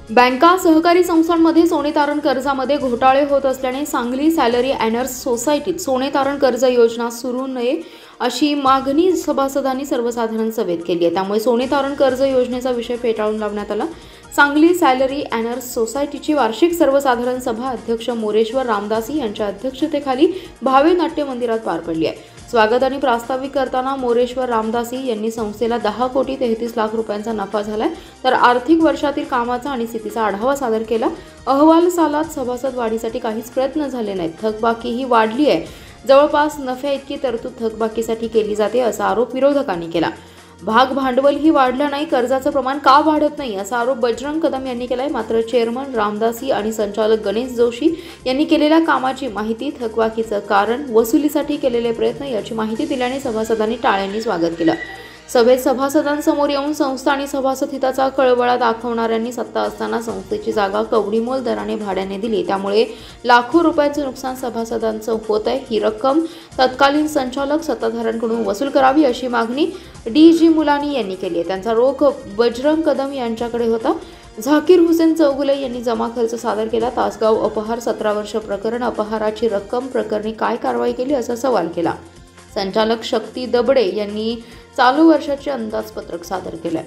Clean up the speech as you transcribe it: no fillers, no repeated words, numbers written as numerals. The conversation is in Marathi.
बँका सहकारी संस्थांमध्ये सोने तारण कर्जामध्ये घोटाळे होत असल्याने सांगली सॅलरी अॅनर्स सोसायटीत सोने तारण कर्ज योजना सुरू नये अशी मागणी सभासदांनी सर्वसाधारण सभेत केली आहे। त्यामुळे सोने तारण कर्ज योजनेचा विषय फेटाळून लावण्यात आला। सांगली सॅलरी अॅनर्स सोसायटीची वार्षिक सर्वसाधारण सभा अध्यक्ष मोरेश्वर रामदासी यांच्या अध्यक्षतेखाली भावे नाट्य मंदिरात पार पडली आहे। स्वागत आणि प्रास्ताविक करताना मोरेश्वर रामदासी यांनी संस्थेला 10 कोटी 33 लाख रुपयांचा नफा झालाय, तर आर्थिक वर्षातील कामाचा आणि स्थितीचा आढावा सादर केला। अहवाल सालात सभासद वाढीसाठी काहीच प्रयत्न झाले नाहीत, थकबाकीही वाढली आहे। जवळपास नफ्या इतकी तरतूद थकबाकीसाठी केली जाते असा आरोप विरोधकांनी केला। भाग भांडवलही वाढलं नाही, कर्जाचं प्रमाण का वाढत नाही असा आरोप बजरंग कदम यांनी केलाय। मात्र चेअरमन रामदासी आणि संचालक गणेश जोशी यांनी केलेल्या कामाची माहिती, थकबाकीचं कारण, वसुलीसाठी केलेले प्रयत्न याची माहिती दिल्याने सभासदांनी टाळ्यांनी स्वागत केलं। सभेत सभासदांसमोर येऊन संस्था आणि सभासद हिताचा कळवळा दाखवणाऱ्यांनी सत्ता असताना संस्थेची जागा कवडीमोल दराने भाड्याने दिली, त्यामुळे लाखो रुपयांचं नुकसान सभासदांचं होत आहे। ही रक्कम तत्कालीन संचालक सत्ताधाऱ्यांकडून वसूल करावी अशी मागणी DG मुलानी यांनी केली आहे। त्यांचा रोख बजरंग कदम यांच्याकडे होता। झाकीर हुसेन चौगुले यांनी जमा खर्च सादर केला। तासगाव अपहार 17 वर्ष प्रकरण अपहाराची रक्कम प्रकरणी काय कारवाई केली असा सवाल केला। संचालक शक्ती दबडे यांनी चालू वर्षाचे अंदाजपत्रक सादर केले।